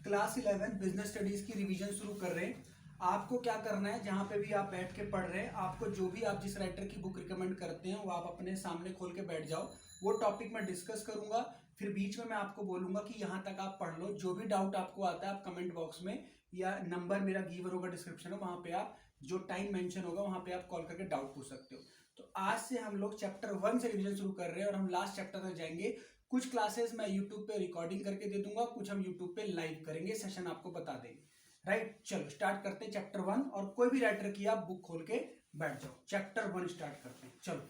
Class 11 business studies की revision शुरू कर रहे हैं। आपको क्या करना है, जहां पे भी आप बैठ के पढ़ रहे हैं, आपको जो भी आप जिस राइटर की बुक रिकमेंड करते हैं वो आप अपने सामने खोल के बैठ जाओ। वो टॉपिक मैं डिस्कस करूंगा, फिर बीच में मैं आपको बोलूंगा कि यहाँ तक आप पढ़ लो। जो भी डाउट आपको आता है आप कमेंट बॉक्स में या नंबर मेरा गिवर होगा डिस्क्रिप्शन में, वहां पे आप जो टाइम मेंशन होगा वहां पे आप कॉल करके डाउट पूछ सकते हो। तो आज से हम लोग चैप्टर 1 से रिवीजन शुरू कर रहे हैं और हम लास्ट चैप्टर तक जाएंगे। कुछ क्लासेस मैं यूट्यूब पे रिकॉर्डिंग करके दे दूंगा, कुछ हम यूट्यूब पे लाइव करेंगे, सेशन आपको बता देंगे। राइट, चलो स्टार्ट करते हैं चैप्टर 1। और कोई भी राइटर की आप बुक खोल के बैठ जाओ। चैप्टर 1 स्टार्ट करते हैं, चलो।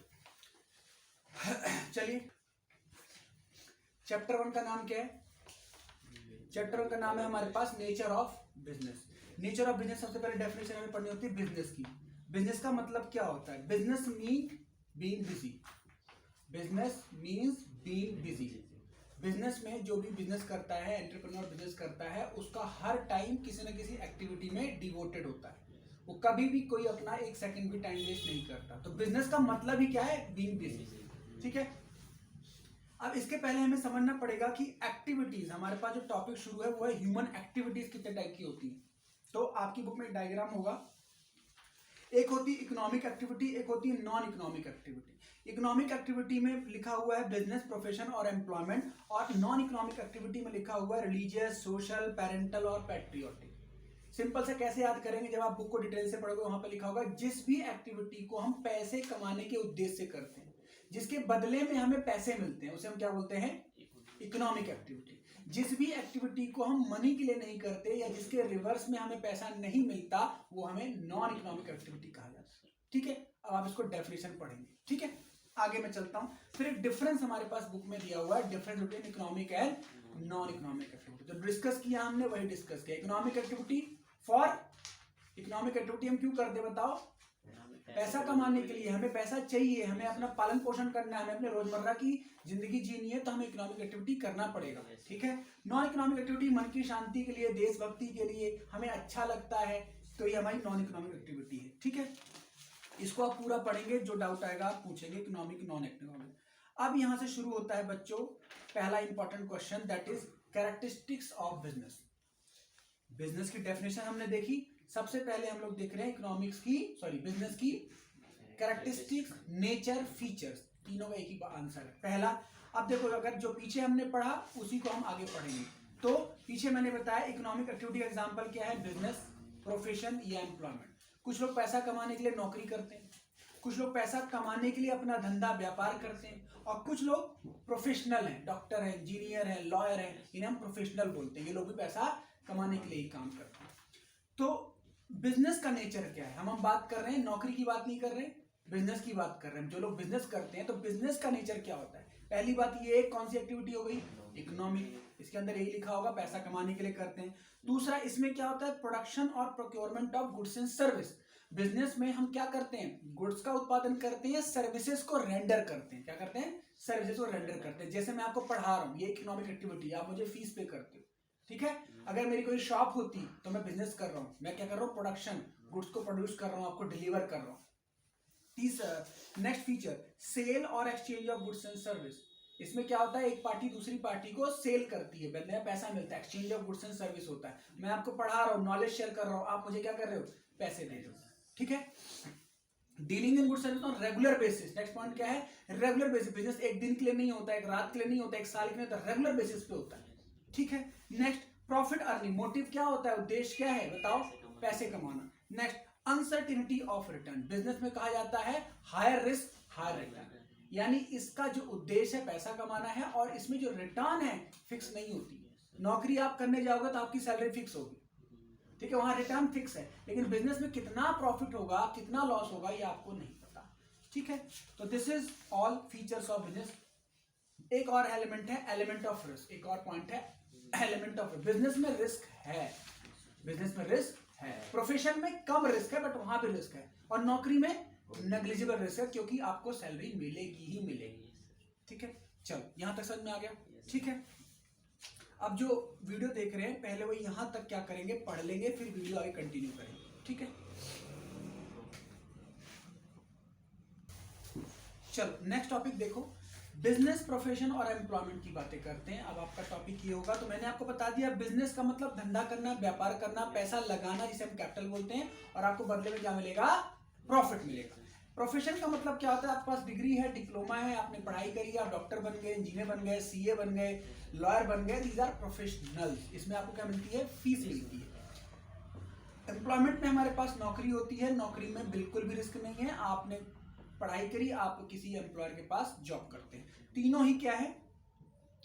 चलिए, चैप्टर 1 का नाम क्या है? चैप्टर 1 का नाम है हमारे पास nature of business. Nature of business, सबसे पहले डेफिनेशन हमें पढ़नी होती है बिजनेस की। बिजनेस का मतलब क्या होता है? Business mean being busy. Business means being busy. Business में जो भी बिजनेस करता है, एंटरप्रेन्योर बिजनेस करता है, उसका हर टाइम किसी न किसी एक्टिविटी में डिवोटेड होता है। वो कभी भी कोई अपना एक सेकंड भी टाइम वेस्ट नहीं करता। तो बिजनेस का मतलब ही क्या है? Being busy. ठीक है, अब इसके पहले हमें समझना पड़ेगा कि एक्टिविटीज, हमारे पास जो टॉपिक शुरू है वो है ह्यूमन एक्टिविटीज कितने टाइप की होती है। तो आपकी बुक में एक डायग्राम होगा। एक होती है इकोनॉमिक एक्टिविटी, एक होती है non economic activity. Economic activity में लिखा हुआ है बिजनेस, प्रोफेशन और एम्प्लॉयमेंट, और नॉन इकोनॉमिक एक्टिविटी में लिखा हुआ है रिलीजियस, सोशल, पेरेंटल और पैट्रियोटिक। सिंपल से कैसे याद करेंगे? जब आप बुक को डिटेल से पढ़ोगे वहां पे लिखा होगा जिस भी एक्टिविटी को हम पैसे कमाने के उद्देश्य से करते हैं, जिसके बदले में हमें पैसे मिलते हैं, उसे हम क्या बोलते हैं? Economic activity. जिस भी एक्टिविटी को हम मनी के लिए नहीं करते या जिसके रिवर्स में हमें पैसा नहीं मिलता, वो हमें नॉन इकोनॉमिक एक्टिविटी कहा जाता है। ठीक है, अब आप इसको डेफिनेशन पढ़ेंगे। ठीक है, आगे मैं चलता हूं। फिर एक डिफरेंस हमारे पास बुक में दिया हुआ है, difference between economic and non economic activity. जो डिस्कस किया हमने वही डिस्कस किया। Economic activity for, economic activity हम क्यों करते बताओ? पैसा कमाने के लिए। हमें पैसा चाहिए, हमें अपना पालन पोषण करना है, हमें अपने रोजमर्रा की जिंदगी जीनी है, तो हमें इकोनॉमिक एक्टिविटी करना पड़ेगा। ठीक है, नॉन इकोनॉमिक एक्टिविटी मन की शांति के लिए, देशभक्ति के लिए, हमें अच्छा लगता है, तो ये हमारी नॉन इकोनॉमिक एक्टिविटी है। ठीक है, इसको आप पूरा पढ़ेंगे, जो डाउट आएगा आप पूछेंगे इकोनॉमिक नॉन इकोनॉमिक। अब यहां से शुरू होता है बच्चों पहला important question, that is characteristics of business. Business की डेफिनेशन हमने देखी। सबसे पहले हम लोग देख रहे हैं इकोनॉमिक्स की, बिजनेस की कैरेक्टरिस्टिक्स, नेचर, फीचर्स, तीनों का एक ही आंसर है पहला। अब देखो, अगर जो पीछे हमने पढ़ा उसी को हम आगे पढ़ेंगे। तो पीछे मैंने बताया इकोनॉमिक एक्टिविटी का एग्जांपल क्या है? बिजनेस, प्रोफेशन या एम्प्लॉयमेंट। कुछ लोग पैसा कमाने के लिए नौकरी करते हैं, कुछ लोग पैसा कमाने के लिए अपना धंधा व्यापार करते हैं, और कुछ लोग प्रोफेशनल हैं, डॉक्टर हैं, इंजीनियर हैं, लॉयर हैं, इन्हें हम प्रोफेशनल बोलते हैं। ये लोग भी पैसा कमाने के लिए ही काम करते हैं। तो बिजनेस का नेचर क्या है? हम बात कर रहे हैं, नौकरी की बात नहीं कर रहे, बिजनेस की बात कर रहे हैं। जो लोग बिजनेस करते हैं, तो बिजनेस का नेचर क्या होता है? पहली बात ये, कौन सी एक्टिविटी हो गई? इकोनॉमिक। इसके अंदर यही लिखा होगा, पैसा कमाने के लिए करते हैं। दूसरा, इसमें क्या होता है? प्रोडक्शन और procurement of goods and service. Business में हम क्या करते हैं? गुड्स का उत्पादन करते हैं, सर्विसेज को रेंडर करते हैं। क्या करते हैं? सर्विसेज को रेंडर करते हैं। जैसे मैं आपको पढ़ा रहा हूँ, ये इकोनॉमिक एक्टिविटी, आप मुझे फीस पे करते हो। ठीक है, अगर मेरी कोई शॉप होती तो मैं बिजनेस कर रहा हूं, मैं क्या कर रहा हूं? प्रोडक्शन, गुड्स को प्रोड्यूस कर रहा हूं, आपको डिलीवर कर रहा हूं। तीसरा, नेक्स्ट फीचर, सेल और exchange of goods and service. इसमें क्या होता है? एक पार्टी दूसरी पार्टी को सेल करती है, बदले में पैसा मिलता है, exchange of goods and service होता है। मैं आपको पढ़ा रहा हूँ, नॉलेज शेयर कर रहा हूँ, आप मुझे क्या कर रहे हो? पैसे दे रहे हो। ठीक है, dealing in goods service on regular basis. Next point क्या है? Regular basis. बिजनेस एक दिन के लिए नहीं होता, एक रात के लिए नहीं होता, एक साल के लिए होता, रेगुलर बेसिस पे होता है। ठीक है, नेक्स्ट, प्रॉफिट अर्निंग। मोटिव क्या होता है? उद्देश्य क्या है? बताओ, पैसे कमाना। Next, uncertainty of return. Business में कहा जाता है हायर रिस्क हायर रिटर्न, यानी इसका जो उद्देश्य है पैसा कमाना है, और इसमें जो रिटर्न है फिक्स नहीं होती है। नौकरी आप करने जाओगे तो आपकी सैलरी फिक्स होगी, ठीक है, वहां रिटर्न फिक्स है, लेकिन बिजनेस में कितना प्रॉफिट होगा, कितना लॉस होगा, ये आपको नहीं पता। ठीक है, तो this is all features of business. एक और एलिमेंट है, एलिमेंट ऑफ रिस्क। एक और पॉइंट है, एलिमेंट ऑफ रिस्क। बिजनेस में रिस्क है, बिजनेस में रिस्क है। प्रोफेशन में कम रिस्क है, बट वहां भी रिस्क है, और नौकरी में नेग्लिजिबल रिस्क है, क्योंकि आपको सैलरी मिलेगी ही मिलेगी। ठीक है, चलो यहां तक समझ में आ गया। ठीक है, अब जो वीडियो देख रहे हैं पहले वो यहां तक क्या करेंगे? पढ़ लेंगे, फिर वीडियो आगे कंटिन्यू करेंगे। ठीक है, चलो नेक्स्ट टॉपिक देखो, बिजनेस, प्रोफेशन और एम्प्लॉयमेंट की बातें करते हैं। अब आपका टॉपिक ये होगा, तो मैंने आपको बता दिया बिजनेस का मतलब धंधा करना, व्यापार करना, पैसा लगाना, जिसे हम कैपिटल बोलते हैं, और आपको बदले में क्या मिलेगा? प्रॉफिट मिलेगा। प्रोफेशन का मतलब क्या होता है? आपके पास डिग्री है, डिप्लोमा है, आपने पढ़ाई करी, आप डॉक्टर बन गए, इंजीनियर बन गए, सीए बन गए, लॉयर बन गए, दीज आर प्रोफेशनल्स। इसमें आपको क्या मिलती है? फीस मिलती है। एम्प्लॉयमेंट में हमारे पास नौकरी होती है, नौकरी में बिल्कुल भी रिस्क नहीं है। आपने पढ़ाई करी, आप किसी एम्प्लॉयर के पास जॉब करते हैं। तीनों ही क्या है?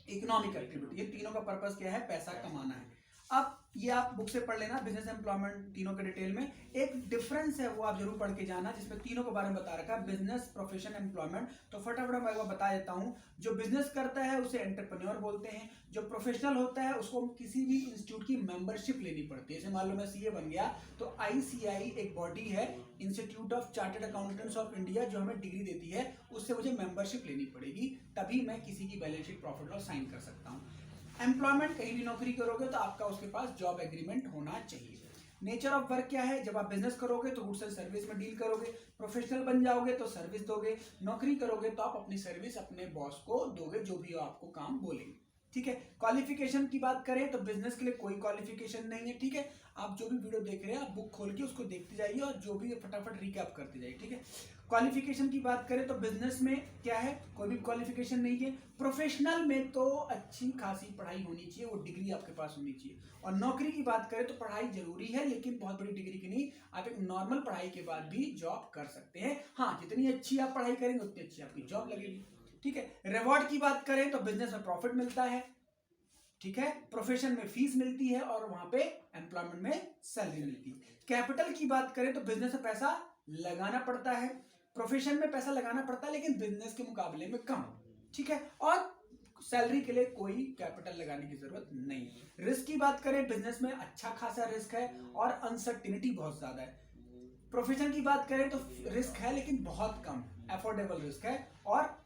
Economic activity. ये तीनों का पर्पस क्या है? पैसा कमाना है। अब ये आप बुक से पढ़ लेना, बिजनेस, एम्प्लॉयमेंट, तीनों के डिटेल में। एक डिफरेंस है, वो आप जरूर पढ़ के जाना, जिसमें तीनों के बारे में बता रखा है, बिजनेस, प्रोफेशन, एम्प्लॉयमेंट। तो फटाफट मैं आपको बता देता हूं। जो बिजनेस करता है उसे एंटरप्रेन्योर बोलते हैं। जो प्रोफेशनल होता है उसको किसी भी इंस्टीट्यूट की मेंबरशिप लेनी पड़ती है। जैसे मान लो मैं सीए बन गया, तो आईसीआई एक बॉडी है, institute of chartered accountants of India, जो हमें डिग्री देती है, उससे मुझे मेंबरशिप लेनी पड़ेगी, तभी मैं किसी की balance sheet, profit loss sign कर सकता हूं। एम्प्लॉयमेंट, कहीं भी नौकरी करोगे तो आपका उसके पास जॉब एग्रीमेंट होना चाहिए। नेचर ऑफ वर्क क्या है? जब आप बिजनेस करोगे तो गुड्स एंड सर्विस में डील करोगे, प्रोफेशनल बन जाओगे तो सर्विस दोगे, नौकरी करोगे तो आप अपनी सर्विस अपने बॉस को दोगे, जो भी आपको काम बोलेंगे। ठीक है। क्वालिफिकेशन की बात करें तो बिजनेस के लिए कोई क्वालिफिकेशन नहीं है। ठीक है। आप जो भी वीडियो देख रहे हैं, आप बुक खोल के उसको देखते जाइए और जो भी फटाफट रिकैप करते जाइए। ठीक है। क्वालिफिकेशन की बात करें तो बिजनेस में क्या है? कोई भी क्वालिफिकेशन नहीं है। प्रोफेशनल में तो अच्छी खासी पढ़ाई होनी चाहिए, वो डिग्री आपके पास होनी चाहिए। और नौकरी की बात करें तो पढ़ाई जरूरी है, लेकिन बहुत बड़ी डिग्री की नहीं। आप एक नॉर्मल पढ़ाई के बाद भी जॉब कर सकते हैं। हाँ, जितनी अच्छी आप पढ़ाई करेंगे उतनी अच्छी आपकी जॉब लगेगी। ठीक है। रिवॉर्ड की बात करें तो बिजनेस में प्रॉफिट मिलता है, ठीक है, प्रोफेशन में फीस मिलती है, और वहां पे एम्प्लॉयमेंट में सैलरी मिलती है। कैपिटल की बात करें तो बिजनेस में पैसा लगाना पड़ता है, प्रोफेशन में पैसा लगाना पड़ता है, लेकिन बिजनेस के मुकाबले में कम। ठीक है। और सैलरी के लिए कोई कैपिटल लगाने की जरूरत नहीं है। रिस्क की बात करें, बिजनेस में अच्छा खासा रिस्क है और अनसर्टिनिटी बहुत ज्यादा है। प्रोफेशन की बात करें तो रिस्क है, लेकिन बहुत कम, अफोर्डेबल रिस्क है, और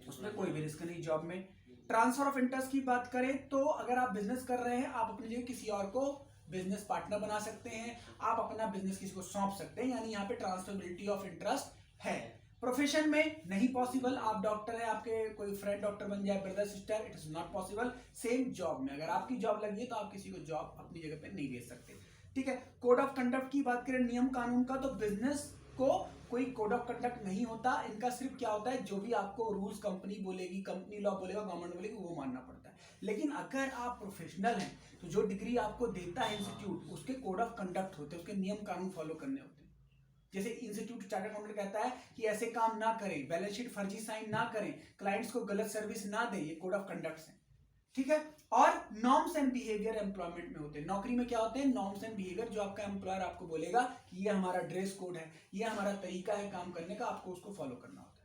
उसमें कोई भी रिस्क नहीं जॉब में। ट्रांसफर ऑफ इंटरेस्ट की बात करें तो अगर आप बिजनेस कर रहे हैं, आप अपनी जगह किसी और को बिजनेस पार्टनर बना सकते हैं, आप अपना बिजनेस किसी को सौंप सकते हैं, यानी यहाँ पे ट्रांसफरेबिलिटी ऑफ इंटरेस्ट है। प्रोफेशन में नहीं पॉसिबल। आप डॉक्टर है, आपके कोई फ्रेंड डॉक्टर बन जाए, brother sister, it is not possible. Same job में अगर आपकी जॉब लगी है तो आप किसी को जॉब अपनी जगह पे नहीं दे सकते। ठीक है। कोड ऑफ कंडक्ट की बात करें, नियम कानून का, तो बिजनेस को कोई कोड ऑफ कंडक्ट नहीं होता। इनका सिर्फ क्या होता है, जो भी आपको रूल्स कंपनी बोलेगी, कंपनी लॉ बोलेगा, गवर्नमेंट बोलेगी, वो मानना पड़ता है। लेकिन अगर आप प्रोफेशनल हैं तो जो डिग्री आपको देता है इंस्टीट्यूट, उसके कोड ऑफ कंडक्ट होते हैं, उसके नियम कानून फॉलो करने होते हैं। जैसे इंस्टीट्यूट चार्टर्ड अकाउंटेंट कहता है कि ऐसे काम ना करें, बैलेंस शीट फर्जी साइन ना करें, क्लाइंट्स को गलत सर्विस ना दें, ये कोड ऑफ कंडक्ट्स हैं। ठीक है। और नॉर्म्स एंड बिहेवियर एम्प्लॉयमेंट में होते हैं। नौकरी में क्या होते हैं? नॉर्म्स एंड बिहेवियर, जो आपका एम्प्लॉयर आपको बोलेगा कि ये हमारा ड्रेस कोड है, ये हमारा तरीका है काम करने का, आपको उसको फॉलो करना होता है।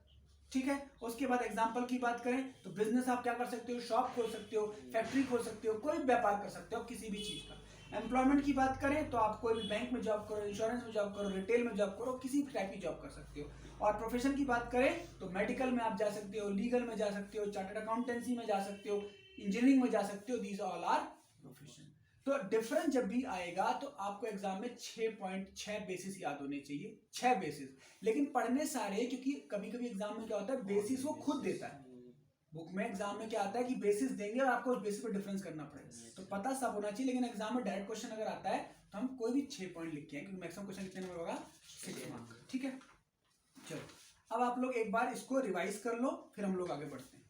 ठीक है। उसके बाद एग्जांपल की बात करें तो बिजनेस आप क्या कर सकते हो? शॉप खोल सकते हो, फैक्ट्री खोल सकते हो, कोई व्यापार कर सकते हो किसी भी चीज का। एम्प्लॉयमेंट की बात करें तो आप कोई भी बैंक में जॉब करो, इंश्योरेंस में जॉब करो, रिटेल में जॉब करो, किसी भी टाइप की जॉब कर सकते हो। और प्रोफेशन की बात करें तो मेडिकल में आप जा सकते हो, लीगल में जा सकते हो, चार्टर्ड अकाउंटेंसी में जा सकते हो, इंजीनियरिंग में जा सकते हो। These all are profession. तो डिफरेंस जब भी आएगा तो आपको एग्जाम में 6.6 बेसिस याद होने चाहिए, 6 बेसिस। लेकिन पढ़ने सारे, क्योंकि कभी कभी एग्जाम में क्या होता है, बेसिस वो खुद देता है। बुक में एग्जाम में क्या आता है कि बेसिस देंगे और आपको उस बेसिस पर डिफरेंस करना पड़ेगा, तो पता सब होना चाहिए। लेकिन एग्जाम में डायरेक्ट क्वेश्चन अगर आता है तो हम कोई भी 6 पॉइंट लिख के हैं, क्योंकि मैक्सिमम क्वेश्चन कितने नंबर होगा? 6 मार्क। ठीक है। चलो, अब आप लोग एक बार इसको रिवाइज कर लो, फिर हम लोग आगे बढ़ते हैं।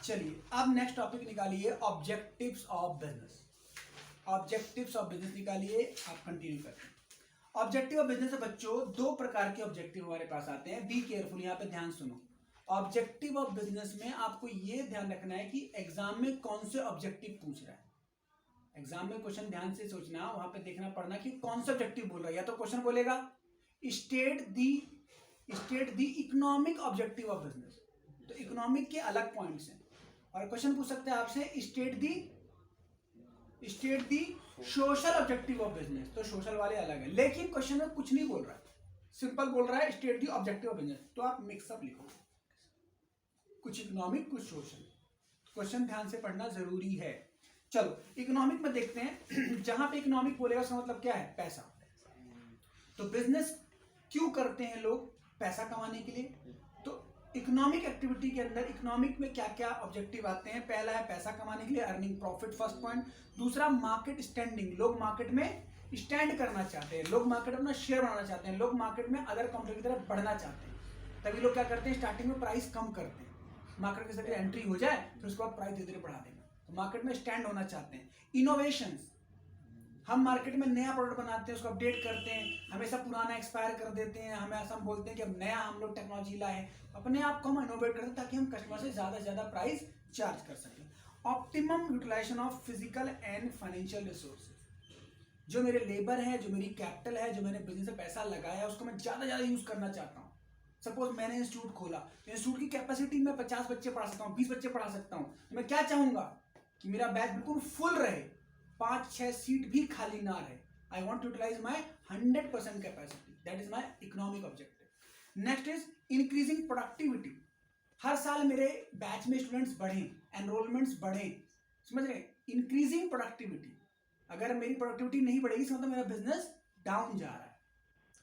चलिए, अब नेक्स्ट टॉपिक निकालिए, objectives of business. Objectives of business निकालिए, आप कंटिन्यू करें। ऑब्जेक्टिव ऑफ बिजनेस है बच्चों, 2 प्रकार के ऑब्जेक्टिव हमारे पास आते हैं। बी केयरफुल, यहाँ पे ध्यान सुनो। ऑब्जेक्टिव ऑफ बिजनेस में आपको यह ध्यान रखना है कि एग्जाम में कौन से ऑब्जेक्टिव पूछ रहा है। एग्जाम में क्वेश्चन ध्यान से सोचना, वहां पे देखना पड़ना कि कौन सा ऑब्जेक्टिव बोल रहा है। या तो क्वेश्चन बोलेगा state the economic objective of business, तो इकोनॉमिक के अलग पॉइंट्स हैं। और क्वेश्चन पूछ सकते हैं आपसे state the social objective of business, तो सोशल वाले अलग है। लेकिन क्वेश्चन में कुछ नहीं बोल रहा है, सिंपल बोल रहा है state the objective of business, तो आप मिक्सअप लिखो, कुछ इकोनॉमिक कुछ सोशल। क्वेश्चन ध्यान से पढ़ना जरूरी है। चलो, इकोनॉमिक में देखते हैं। जहां पे इकोनॉमिक बोलेगा उसका मतलब क्या है? पैसा। तो बिजनेस क्यों करते हैं लोग? पैसा कमाने के लिए। तो इकोनॉमिक एक्टिविटी के अंदर इकोनॉमिक में क्या क्या ऑब्जेक्टिव आते हैं? पहला है पैसा कमाने के लिए, अर्निंग प्रॉफिट, फर्स्ट पॉइंट। दूसरा मार्केट स्टैंडिंग, लोग मार्केट में स्टैंड करना चाहते हैं, लोग मार्केट में अपना शेयर बनाना चाहते हैं, लोग मार्केट में अदर कंपनी की तरफ बढ़ना चाहते हैं। तभी लोग क्या करते हैं, स्टार्टिंग में प्राइस कम करते हैं, मार्केट के साथ एंट्री हो जाए फिर उसके बाद प्राइस धीरे धीरे बढ़ा देंगे। तो मार्केट में स्टैंड होना चाहते हैं। इनोवेशंस, हम मार्केट में नया प्रोडक्ट बनाते हैं, उसको अपडेट करते हैं, हमेशा पुराना एक्सपायर कर देते हैं, हमें ऐसा हम बोलते हैं कि अब नया हम लोग टेक्नोलॉजी लाए, अपने आप को हम इनोवेट करते हैं ताकि हम कस्टमर से ज्यादा प्राइस चार्ज कर सकें। Optimum utilisation of physical and financial resources, जो मेरे लेबर है, जो मेरी कैपिटल है, जो मैंने बिजनेस में पैसा लगाया है, उसको मैं ज्यादा यूज करना चाहता हूँ। सपोज मैंने इंस्टीट्यूट खोला, इंस्टीट्यूट की कैपेसिटी में 50 बच्चे पढ़ा सकता हूँ, 20 बच्चे पढ़ा सकता हूँ, तो मैं क्या चाहूंगा कि मेरा बैच बिल्कुल फुल रहे, 5-6 सीट भी खाली ना रहे। I want to utilise my 100% capacity, that is my economic objective. Next is increasing productivity, हर साल मेरे बैच में स्टूडेंट्स बढ़े, एनरोलमेंट्स बढ़े, समझ रहे? इंक्रीजिंग प्रोडक्टिविटी, अगर मेरी प्रोडक्टिविटी नहीं बढ़ेगी इसका मतलब मेरा बिजनेस डाउन जा रहा है।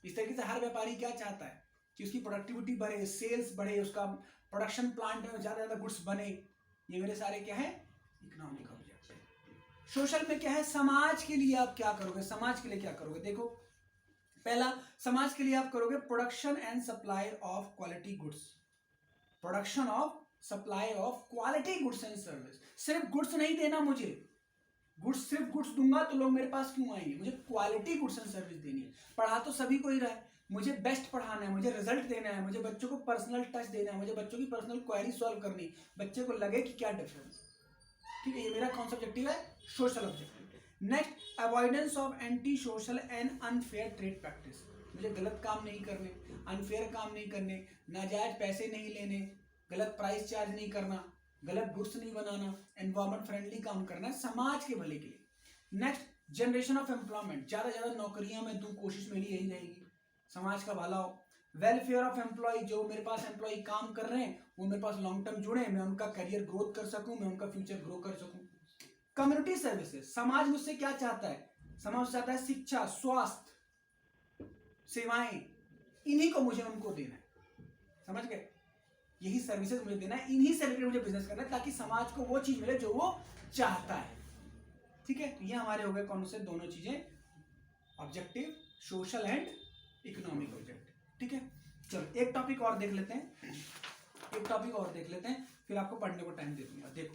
इस तरीके से हर व्यापारी क्या चाहता है कि उसकी प्रोडक्टिविटी बढ़े, सेल्स बढ़े, उसका प्रोडक्शन प्लांट में ज्यादा गुड्स बने। ये मेरे सारे क्या है, इकोनॉमिक ऑब्जेक्टिव। सोशल में क्या है, समाज के लिए आप क्या करोगे, समाज के लिए क्या करोगे? देखो, पहला समाज के लिए आप करोगे production and supply of quality goods, production of supply of quality goods and service. सिर्फ गुड्स नहीं देना मुझे, गुड्स सिर्फ गुड्स दूंगा तो लोग मेरे पास क्यों आएंगे? मुझे क्वालिटी गुड्स एंड सर्विस देनी है। पढ़ा तो सभी को ही रहा है, मुझे बेस्ट पढ़ाना है, मुझे रिजल्ट देना है, मुझे बच्चों को पर्सनल टच देना है, मुझे बच्चों की पर्सनल क्वेरी सॉल्व करनी, बच्चे को लगे कि क्या डिफरेंस। ठीक है, ये मेरा कौन सा ऑब्जेक्टिव है? Social objective. Next, avoidance of anti social and unfair trade practice, मुझे गलत काम नहीं करने, अनफेयर काम नहीं करने, नाजायज पैसे नहीं लेने, गलत प्राइस चार्ज नहीं करना, गलत गुड्स नहीं बनाना, एनवायरमेंट फ्रेंडली काम करना है समाज के भले के लिए। नेक्स्ट, जनरेशन ऑफ एम्प्लॉयमेंट, ज्यादा नौकरियां मैं दूं, कोशिश मेरी यही रहेगी, समाज का भला हो। वेलफेयर ऑफ एम्प्लॉय, जो मेरे पास एम्प्लॉय काम कर रहे हैं वो मेरे पास लॉन्ग टर्म जुड़े, मैं उनका करियर ग्रोथ कर सकूं, मैं उनका फ्यूचर ग्रो कर सकूं। कम्युनिटी सर्विसेज, समाज मुझसे क्या चाहता है? समाज चाहता है शिक्षा, स्वास्थ्य सेवाएं, इन्हीं को मुझे उनको देना है, समझ गए? यही सर्विसेज मुझे देना है, इन्हीं से रिलेटेड मुझे बिजनेस करना है ताकि समाज को वो चीज मिले जो वो चाहता है। ठीक है, तो ये हमारे हो गए कौन से दोनों चीजें, objective, social and economic objective. ठीक है, चलो एक टॉपिक और देख लेते हैं, एक टॉपिक और देख लेते हैं, फिर आपको पढ़ने को टाइम दे दूंगा। देखो,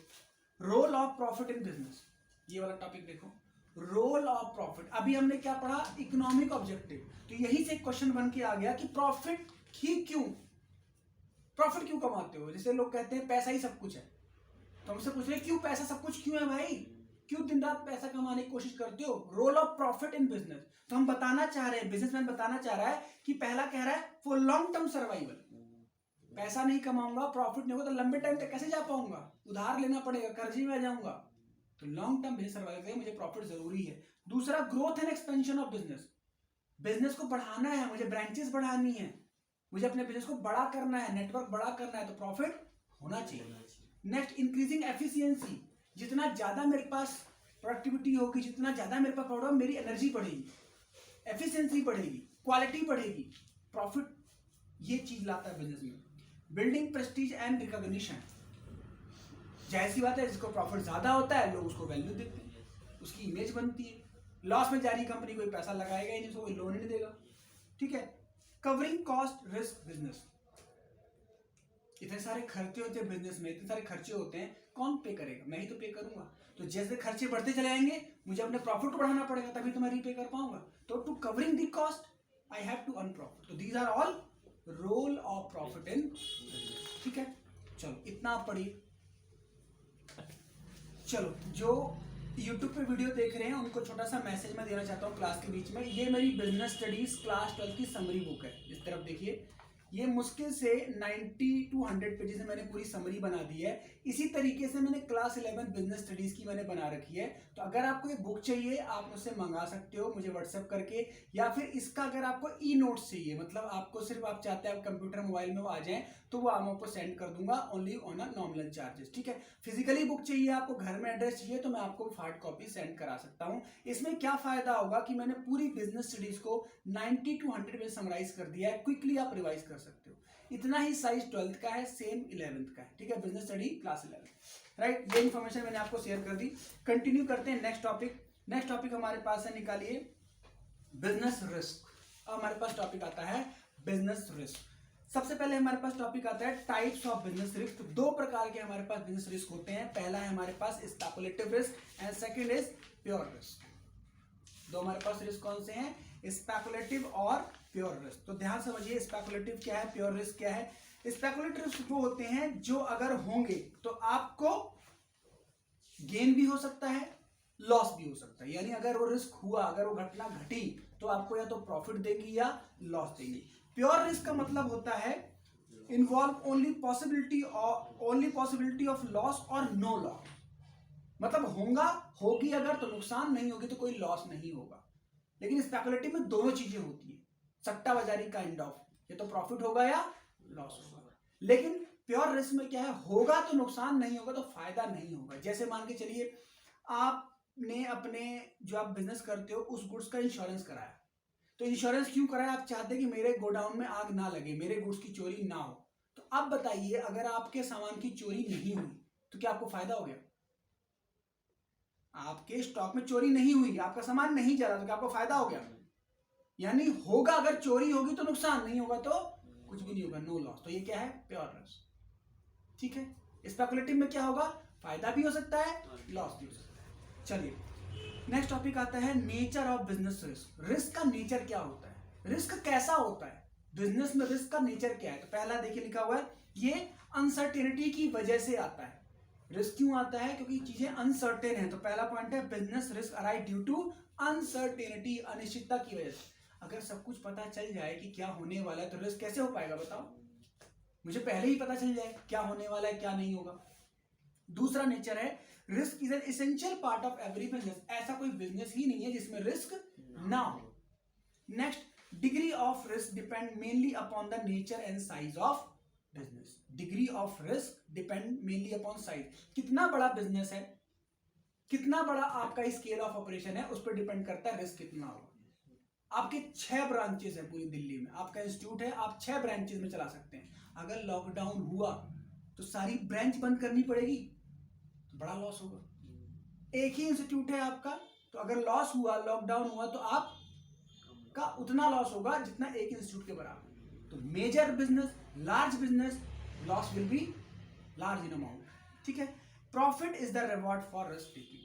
role of profit in business, ये वाला टॉपिक देखो, रोल ऑफ प्रॉफिट। अभी हमने क्या पढ़ा? Economic objective. तो यही से क्वेश्चन बन के आ गया कि प्रॉफिट ही क्यों, प्रॉफिट क्यों कमाते हो? जैसे लोग कहते हैं पैसा ही सब कुछ है, तो हमसे पूछ रहे क्यों पैसा सब कुछ क्यों है भाई, क्यों दिन रात पैसा कमाने की कोशिश करते हो? Role of profit in business, तो हम बताना चाह रहे हैं, बिजनेसमैन बताना चाह रहा है कि पहला कह रहा है फॉर लॉन्ग टर्म सर्वाइवल, पैसा नहीं कमाऊंगा, प्रॉफिट नहीं होगा तो लंबे टाइम तक कैसे जा पाऊंगा, उधार लेना पड़ेगा, कर्जे में आ जाऊंगा, तो लॉन्ग टर्म बिजनेस सर्वाइवल के लिए मुझे प्रॉफिट जरूरी है। दूसरा, growth and expansion of business, business को बढ़ाना है, मुझे ब्रांचेस बढ़ानी है, मुझे अपने बिजनेस को बड़ा करना है, नेटवर्क बड़ा करना है, तो प्रॉफिट होना चाहिए। नेक्स्ट, इंक्रीजिंग एफिशिएंसी, जितना ज्यादा मेरे पास प्रोडक्टिविटी होगी, जितना ज्यादा मेरे पास प्रोडक्ट, मेरी एनर्जी बढ़ेगी, एफिशिएंसी बढ़ेगी, क्वालिटी बढ़ेगी, प्रॉफिट ये चीज लाता है बिजनेस में। बिल्डिंग प्रेस्टीज एंड रिकॉग्निशन, जाहिर सी बात है जिसको प्रॉफिट ज्यादा होता है लोग उसको वैल्यू देते हैं, उसकी इमेज बनती है। लॉस में जा रही कंपनी कोई पैसा लगाएगा ही नहीं, उसको कोई लोन ही नहीं देगा। ठीक है, कवरिंग कॉस्ट रिस्क बिजनेस, इतने सारे खर्चे होते हैं बिजनेस में, इतने सारे खर्चे होते हैं, कौन पे करेगा? मैं ही तो पे करूंगा। तो जैसे खर्चे बढ़ते चले जाएंगे मुझे अपने प्रॉफिट को बढ़ाना पड़ेगा, तभी तो मैं रीपे कर पाऊंगा। तो to covering the cost I have to earn profit. तो these are all role of profit in. ठीक है, चलो इतना आप पढ़िए। चलो जो YouTube पे वीडियो देख रहे हैं उनको छोटा सा मैसेज मैं देना चाहता हूँ क्लास के बीच में। ये मेरी बिजनेस स्टडीज क्लास 12 की समरी बुक है, इस तरफ देखिए। ये मुश्किल से 90 to 100 पेजेस में मैंने पूरी समरी बना दी है। इसी तरीके से मैंने क्लास 11 बिजनेस स्टडीज की मैंने बना रखी है। तो अगर आपको ये बुक चाहिए आप मुझसे मंगा सकते हो, मुझे व्हाट्सएप करके, या फिर इसका अगर आपको ई नोट्स चाहिए, मतलब आपको सिर्फ आप चाहते हैं कंप्यूटर मोबाइल में वो आ जाए, तो वो मैं आपको सेंड कर दूंगा only on a nominal charges. ठीक है, फिजिकली बुक चाहिए आपको, घर में एड्रेस चाहिए, तो मैं आपको हार्ड कॉपी सेंड करा सकता हूँ। इसमें क्या फायदा होगा कि मैंने पूरी बिजनेस स्टडीज को 90 to 100 में समराइज कर दिया है, क्विकली आप रिवाइज कर सकते हो। इतना ही साइज 12th का है, सेम 11th का है, ठीक है, बिजनेस स्टडी क्लास 11, राइट। ये इन्फॉर्मेशन मैंने आपको शेयर कर दी। कंटिन्यू करते हैं नेक्स्ट टॉपिक। नेक्स्ट टॉपिक हमारे पास है, निकालिए, बिजनेस रिस्क। अब हमारे पास टॉपिक आता है बिजनेस रिस्क। सबसे पहले हमारे पास टॉपिक आता है टाइप्स ऑफ बिजनेस रिस्क। दो प्रकार के हमारे पास बिजनेस रिस्क होते हैं। पहला है हमारे पास speculative risk and second is pure risk. दो हमारे पास रिस्क कौन से हैं, स्पेकुलेटिव और प्योर रिस्क। तो ध्यान समझिए, स्पेकुलेटिव क्या है, प्योर रिस्क क्या है। स्पेकुलेटिव रिस्क वो होते हैं जो अगर होंगे तो आपको गेन भी हो सकता है, लॉस भी हो सकता है। यानी अगर वो रिस्क हुआ, अगर वो घटना घटी तो आपको या तो प्रॉफिट देगी या लॉस देगी। प्योर रिस्क का मतलब होता है involve only possibility of loss और नो लॉस। मतलब होगी अगर तो नुकसान, नहीं होगी तो कोई लॉस नहीं होगा। लेकिन स्पेकुलेटिव में दोनों चीजें होती है, सट्टा बाजारी काइंड ऑफ, ये तो प्रॉफिट होगा या लॉस होगा। लेकिन प्योर रिस्क में क्या है, होगा तो नुकसान, नहीं होगा तो फायदा नहीं होगा। जैसे मान के चलिए आपने अपने जो आप बिजनेस करते हो उस गुड्स का इंश्योरेंस कराया। तो इंश्योरेंस क्यों कराया, आप चाहते हैं कि मेरे गोडाउन में आग ना लगे, मेरे गुड्स की चोरी ना हो। तो अब बताइए, अगर आपके सामान की चोरी नहीं हुई तो क्या आपको फायदा हो गया? आपके स्टॉक में चोरी नहीं हुई, आपका सामान नहीं जला, तो क्या आपको फायदा हो गया? यानी होगा, अगर चोरी होगी तो नुकसान, नहीं होगा तो कुछ भी नहीं होगा, नो लॉस। तो ये क्या है, प्योर रिस्क, ठीक है। स्पेकुलेटिव में क्या होगा, फायदा भी हो सकता है, लॉस भी हो सकता है। चलिए नेक्स्ट टॉपिक आता है nature of business risk. Risk का नेचर क्या होता है, रिस्क कैसा होता है, बिजनेस में रिस्क का नेचर क्या है। तो पहला देखिए लिखा हुआ है, ये अनसर्टेनिटी की वजह से आता है। रिस्क क्यों आता है, क्योंकि चीजें अनसर्टेन है। तो पहला पॉइंट है business risk arise due to uncertainty, अनिश्चितता की वजह से। अगर सब कुछ पता चल जाए कि क्या होने वाला है तो रिस्क कैसे हो पाएगा, बताओ। मुझे पहले ही पता चल जाए क्या होने वाला है क्या नहीं होगा। दूसरा नेचर है risk is an essential part of every business. ऐसा कोई बिजनेस ही नहीं है जिसमें रिस्क ना हो। Next, degree of risk depend mainly upon the nature and size of business. Degree of risk depend mainly upon size. कितना बड़ा बिजनेस है, कितना बड़ा आपका स्केल ऑफ ऑपरेशन है, उस पर डिपेंड करता है रिस्क कितना होगा। आपके 6 ब्रांचेस है पूरी दिल्ली में, आपका इंस्टीट्यूट है, आप 6 ब्रांचेस में चला सकते हैं। अगर लॉकडाउन हुआ तो सारी ब्रांच बंद करनी पड़ेगी, तो बड़ा लॉस होगा। एक ही इंस्टीट्यूट है आपका, तो अगर लॉस हुआ, लॉकडाउन हुआ, तो आपका उतना लॉस होगा जितना एक इंस्टीट्यूट के बराबर। तो major business, large business, loss will be large in amount, ठीक है। Profit is the reward for risk taking.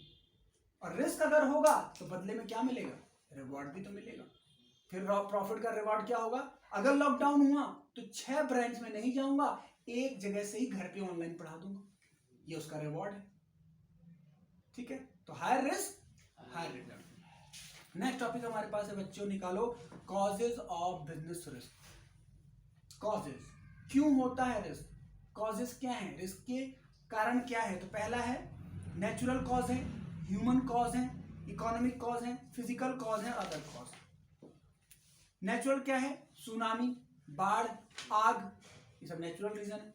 और रिस्क अगर होगा तो बदले में क्या मिलेगा, रिवॉर्ड भी तो मिलेगा। फिर प्रॉफिट का रिवॉर्ड क्या होगा, अगर लॉकडाउन हुआ तो 6 ब्रांच में नहीं जाऊंगा, एक जगह से ही घर पे ऑनलाइन पढ़ा दूंगा, ये उसका रिवॉर्ड है, ठीक है। तो higher risk higher return. Next topic हमारे पास है बच्चों, निकालो causes of business risk. Causes, क्यों होता है रिस्क, कॉजेज क्या है, रिस्क के कारण क्या है। तो पहला है नेचुरल कॉज है, ह्यूमन कॉज है, इकोनॉमिक कॉज है, फिजिकल कॉज है, अदर कॉज। नेचुरल क्या है, सुनामी, बाढ़, आग, ये सब नेचुरल रीजन है।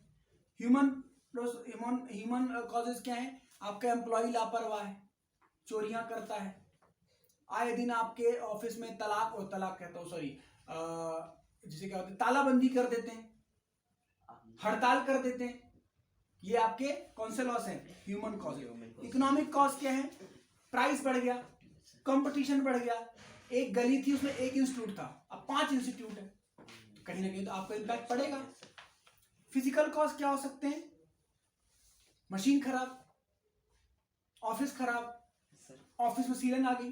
ह्यूमन कॉजेज क्या है, आपका एम्प्लॉय लापरवाह है, चोरियां करता है, आए दिन आपके ऑफिस में तलाक कहता हूं सॉरी, जिसे क्या होता है, तालाबंदी कर देते हैं, हड़ताल कर देते हैं, ये आपके कौन से लॉस है, ह्यूमन कॉज। इकोनॉमिक कॉज क्या है, प्राइस बढ़ गया, कंपटीशन बढ़ गया, एक गली थी उसमें एक इंस्टीट्यूट था, अब 5 इंस्टीट्यूट है, तो कहीं ना कहीं तो आपको इम्पैक्ट पड़ेगा। फिजिकल कॉज क्या हो सकते हैं, मशीन खराब, ऑफिस खराब, ऑफिस में सीलन आ गई।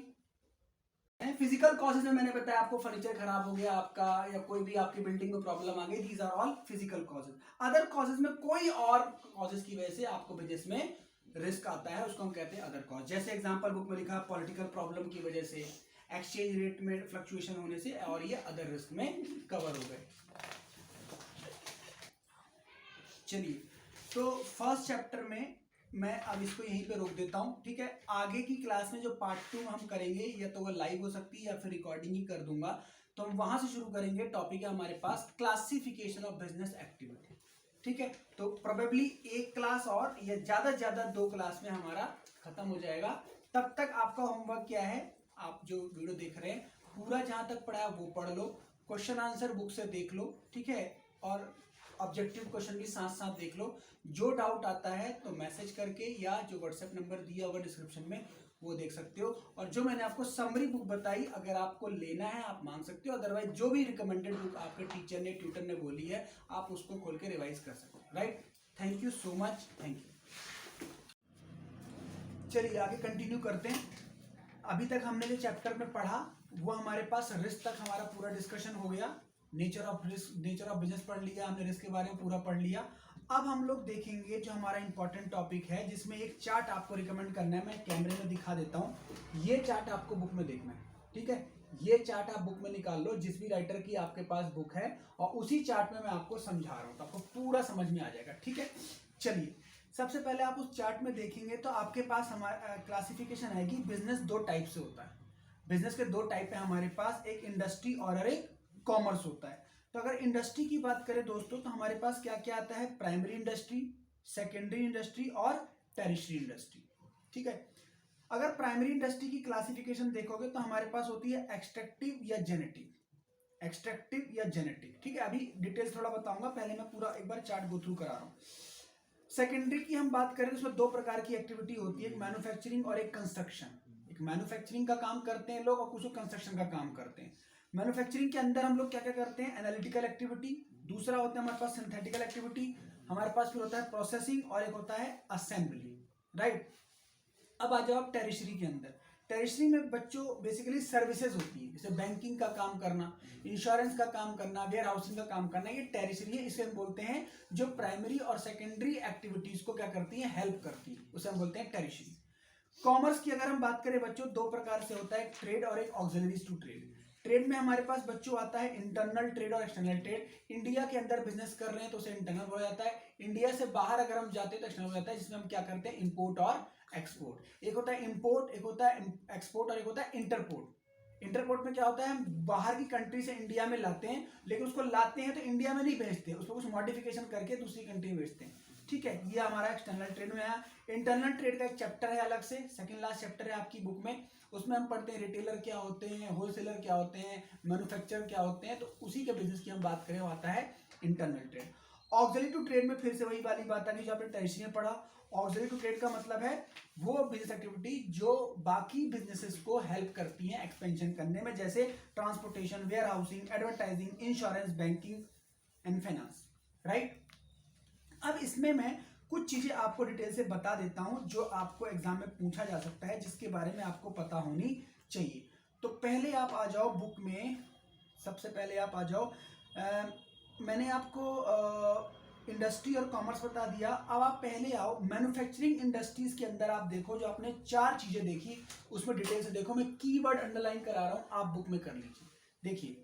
फिजिकल कॉजेज में मैंने बताया आपको, फर्नीचर खराब हो गया आपका, या कोई भी आपकी बिल्डिंग में प्रॉब्लम आ गई, these are all physical causes. Other causes में कोई और कॉजेज की वजह से आपको बिजनेस में रिस्क आता है, उसको हम कहते हैं अदर कॉज। जैसे एग्जांपल बुक में लिखा, पॉलिटिकल प्रॉब्लम की वजह से, एक्सचेंज रेट में फ्लक्चुएशन होने से, और ये अदर रिस्क में कवर हो गए। चलिए, तो फर्स्ट चैप्टर में मैं अब इसको यहीं पे रोक देता हूं, ठीक है। आगे की क्लास में जो पार्ट 2 हम करेंगे, या तो वो लाइव हो सकती है या फिर रिकॉर्डिंग ही कर दूंगा, तो हम वहां से शुरू करेंगे। टॉपिक है हमारे पास क्लासिफिकेशन ऑफ बिजनेस एक्टिविटी, ठीक है। तो प्रोबेबली एक क्लास और या ज्यादा से ज्यादा 2 क्लास में हमारा खत्म हो जाएगा। तब तक आपका होमवर्क क्या है, आप जो वीडियो देख रहे हैं पूरा जहां तक पढ़ा है वो पढ़ लो, क्वेश्चन आंसर बुक से देख लो, ठीक है। और ऑब्जेक्टिव क्वेश्चन भी साथ साथ देख लो। जो डाउट आता है तो मैसेज करके या जो व्हाट्सएप नंबर दिया हुआ डिस्क्रिप्शन में वो देख सकते हो। और जो मैंने आपको समरी बुक बताई, अगर आपको लेना है आप मांग सकते हो, अदरवाइज जो भी रिकमेंडेड बुक आपके टीचर ने ट्यूटर ने बोली है आप उसको खोल के रिवाइज कर सकते हो। Right, thank you so much, thank you. चलिए आगे कंटिन्यू करते हैं। अभी तक हमने जो चैप्टर में पढ़ा वो हमारे पास रिस्क तक हमारा पूरा डिस्कशन हो गया। Nature of risk, nature of business पढ़ लिया हमने, रिस्क के बारे में पूरा पढ़ लिया। अब हम लोग देखेंगे जो हमारा इंपॉर्टेंट टॉपिक है, जिसमें एक चार्ट आपको रिकमेंड करना है। मैं कैमरे में दिखा देता हूँ, ये चार्ट आपको बुक में देखना है, ठीक है। ये चार्ट आप बुक में निकाल लो, जिस भी राइटर की आपके पास बुक है, और उसी चार्ट में मैं आपको समझा रहा हूँ तो आपको पूरा समझ में आ जाएगा, ठीक है। चलिए सबसे पहले आप उस चार्ट में देखेंगे तो आपके पास हमारा क्लासिफिकेशन आएगी। बिजनेस दो टाइप से होता है, बिजनेस के दो टाइप है हमारे पास, एक इंडस्ट्री और एक कॉमर्स होता है। तो अगर इंडस्ट्री की बात करें दोस्तों तो हमारे पास क्या क्या आता है, प्राइमरी इंडस्ट्री, सेकेंडरी इंडस्ट्री और टेरिशरी इंडस्ट्री, ठीक है। अगर प्राइमरी इंडस्ट्री की क्लासिफिकेशन देखोगे तो हमारे पास होती है एक्सट्रैक्टिव या जेनेटिक, एक्सट्रैक्टिव या जेनेटिक, ठीक है। अभी डिटेल्स थोड़ा बताऊंगा, पहले मैं पूरा एक बार चार्ट गो थ्रू करा रहा हूं। सेकेंडरी की हम बात करें तो उसमें दो प्रकार की एक्टिविटी होती है, एक मैन्युफैक्चरिंग और एक कंस्ट्रक्शन। एक मैन्युफैक्चरिंग का काम करते हैं लोग और कुछ कंस्ट्रक्शन का काम करते हैं। मैन्युफैक्चरिंग के अंदर हम लोग क्या क्या करते हैं, एनालिटिकल एक्टिविटी, दूसरा होता है हमारे पास सिंथेटिकल एक्टिविटी, हमारे पास फिर होता है प्रोसेसिंग और एक होता है असेंबली, राइट। अब आ जाओ आप टेरिशरी के अंदर। टेरिशरी में बच्चों बेसिकली सर्विसेज होती है, जैसे बैंकिंग का काम करना, इंश्योरेंस का काम करना, वेयर हाउसिंग का काम करना, ये टेरिशरी है। इसे हम बोलते हैं जो प्राइमरी और सेकेंडरी एक्टिविटीज को क्या करती है, हेल्प करती है, उसे हम बोलते हैं टेरिशरी। कॉमर्स की अगर हम बात करें बच्चों, दो प्रकार से होता है, ट्रेड और एक ऑक्सिलरीज टू ट्रेड। ट्रेड में हमारे पास बच्चों आता है इंटरनल ट्रेड और एक्सटर्नल ट्रेड। इंडिया के अंदर बिजनेस कर रहे हैं तो उसे इंटरनल हो जाता है, इंडिया से बाहर अगर हम जाते हैं तो एक्सटर्नल हो जाता है, जिसमें हम क्या करते हैं, इंपोर्ट और एक्सपोर्ट। एक होता है इंपोर्ट, एक होता है एक्सपोर्ट और एक होता है इंटरपोर्ट। इंटरपोर्ट में क्या होता है, हम बाहर की कंट्री से इंडिया में लाते हैं, लेकिन उसको लाते हैं तो इंडिया में नहीं भेजते, उसको कुछ मॉडिफिकेशन करके दूसरी कंट्री में भेजते हैं, ठीक है। ये हमारा एक्सटर्नल ट्रेड में आया। इंटरनल ट्रेड का एक चैप्टर है अलग से, सेकंड लास्ट चैप्टर है आपकी बुक में, उसमें हम पढ़ते हैं रिटेलर क्या होते हैं, होलसेलर क्या होते हैं, मैन्युफैक्चरर क्या होते हैं। तो उसी के बिजनेस की हम बात करें, वो आता है internal trade. Auxiliary to trade में फिर से वही वाली बात आ गई जो आपने टेरिशरी में पढ़ा। ऑक्सिलरी टू ट्रेड का मतलब है वो बिजनेस एक्टिविटी जो बाकी बिजनेसेस को हेल्प करती हैं एक्सपेंशन करने में, जैसे transportation, warehousing, advertising, insurance, banking and finance, right. अब इसमें मैं कुछ चीजें आपको डिटेल से बता देता हूं जो आपको एग्जाम में पूछा जा सकता है, जिसके बारे में आपको पता होनी चाहिए। तो पहले आप आ जाओ बुक में, सबसे पहले आप आ जाओ, मैंने आपको इंडस्ट्री और कॉमर्स बता दिया। अब आप पहले आओ मैन्युफैक्चरिंग इंडस्ट्रीज के अंदर, आप देखो जो आपने चार चीजें देखी उसमें डिटेल से देखो। मैं कीवर्ड अंडरलाइन करा रहा हूं, आप बुक में कर लीजिए। देखिए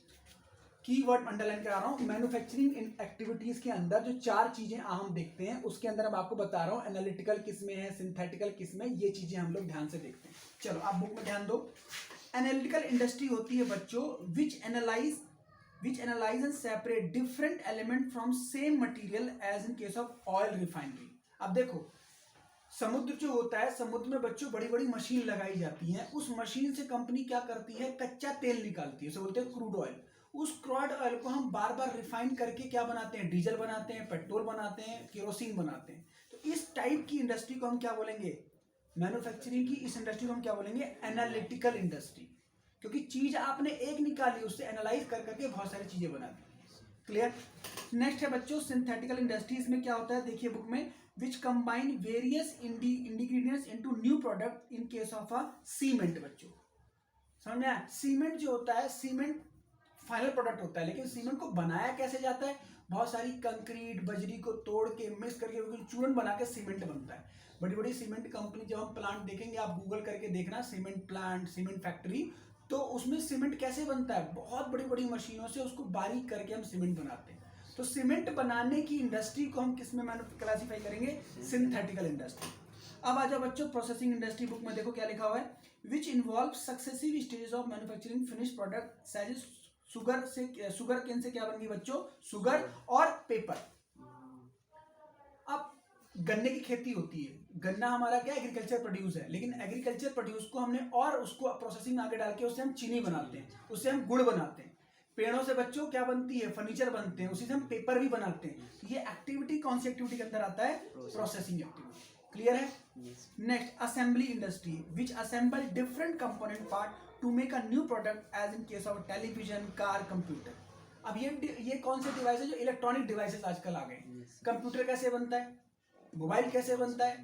कीवर्ड अंडरलाइन करा रहा हूं, मैन्युफैक्चरिंग एक्टिविटीज के अंदर जो चार चीजें हम देखते हैं उसके अंदर अब आपको बता रहा हूं एनालिटिकल किसमें है, सिंथेटिकल किसमें, ये चीजें हम लोग ध्यान से देखते हैं। चलो आप बुक में ध्यान दो। एनालिटिकल इंडस्ट्री होती है बच्चों which analyse and separate different element from same material as in case of oil refinery. अब देखो समुद्र जो होता है, समुद्र में बच्चों बड़ी बड़ी मशीन लगाई जाती है, उस मशीन से कंपनी क्या करती है, कच्चा तेल निकालती है, उसे बोलते हैं क्रूड ऑयल। उस क्रूड ऑयल को हम बार बार रिफाइन करके क्या बनाते हैं, डीजल बनाते हैं, पेट्रोल बनाते हैं, केरोसिन बनाते हैं। तो इस टाइप की इंडस्ट्री को हम क्या बोलेंगे, मैन्युफैक्चरिंग की इस इंडस्ट्री को हम क्या बोलेंगे, एनालिटिकल इंडस्ट्री। क्योंकि चीज आपने एक निकाली, उससे एनालाइज कर करके बहुत सारी चीजें बना दी। क्लियर। नेक्स्ट है बच्चों सिंथेटिकल इंडस्ट्रीज में क्या होता है, देखिए बुक में, which combine various ingredients into new product in case of a cement. बच्चों समझ में आया, सीमेंट जो होता है, सीमेंट फाइनल प्रोडक्ट होता है, लेकिन सीमेंट को बनाया कैसे जाता है, बहुत सारी कंक्रीट बजरी को तोड़ के मिक्स करके चूर्ण बना के सीमेंट बनता है। बड़ी बड़ी सीमेंट कंपनी जब हम प्लांट देखेंगे, आप गूगल करके देखना सीमेंट प्लांट, सीमेंट फैक्ट्री, तो उसमें सीमेंट कैसे बनता है, बहुत बड़ी बड़ी मशीनों से उसको बारीक करके हम सीमेंट बनाते हैं। तो सीमेंट बनाने की इंडस्ट्री को हम किस में क्लासीफाई करेंगे, सिंथेटिकल इंडस्ट्री। अब आ जाओ बच्चों प्रोसेसिंग इंडस्ट्री, बुक में देखो क्या लिखा हुआ है, which involve successive stages of manufacturing finish product says sugar cane से क्या बन गई बच्चों, शुगर और पेपर। अब गन्ने की खेती होती है, गन्ना हमारा क्या एग्रीकल्चर प्रोड्यूस है, लेकिन एग्रीकल्चर प्रोड्यूस को हमने और उसको प्रोसेसिंग में आगे डाल के उससे हम चीनी बनाते हैं, उससे हम गुड़ बनाते हैं। पेड़ों से बच्चों क्या बनती है, फर्नीचर बनते हैं, उसी से हम पेपर भी बनाते हैं। ये एक्टिविटी कौन सी एक्टिविटी के अंदर आता है, प्रोसेसिंग एक्टिविटी। क्लियर है। Next assembly industry which assemble different component part to make a new product as in case of television, car, computer. अब ये कौन से डिवाइस है जो इलेक्ट्रॉनिक डिवाइसेस आजकल आ गए। कंप्यूटर कैसे बनता है, मोबाइल कैसे बनता है,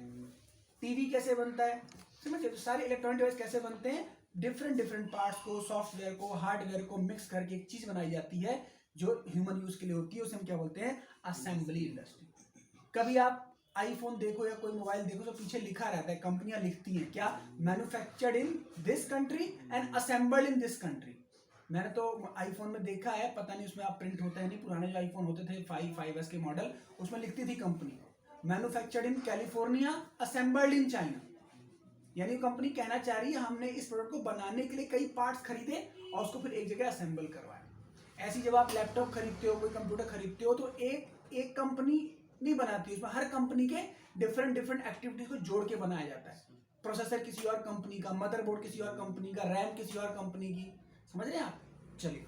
टीवी कैसे बनता है, समझिए। तो सारे इलेक्ट्रॉनिक डिवाइस कैसे बनते हैं, डिफरेंट पार्ट्स को, सॉफ्टवेयर को, हार्डवेयर को मिक्स करके एक चीज बनाई जाती है जो ह्यूमन यूज के लिए होती है, उसे हम क्या बोलते हैं, असेंबली इंडस्ट्री। कभी आप आईफोन देखो या कोई मोबाइल देखो तो पीछे लिखा रहता है, कंपनियां लिखती हैं क्या, manufactured in this country and assembled in this country. मैंने तो आईफोन में देखा है, पता नहीं उसमें आप प्रिंट होता है नहीं, पुराने जो आईफोन होते थे 5S के मॉडल, उसमें लिखती थी company manufactured in California, assembled in China. यानी कंपनी कहना चाह रही है हमने इस प्रोडक्ट को बनाने के लिए कई पार्ट्स खरीदे और उसको फिर एक जगह असेंबल करवाया। ऐसी जब आप लैपटॉप खरीदते हो, कोई कंप्यूटर खरीदते हो, तो एक कंपनी नहीं बनाती, उसमें हर कंपनी के डिफरेंट एक्टिविटीज को जोड़ के बनाया जाता है। प्रोसेसर किसी और कंपनी का, मदरबोर्ड किसी और कंपनी का, रैम किसी और कंपनी की, समझ रहे हैं आप। चलिए,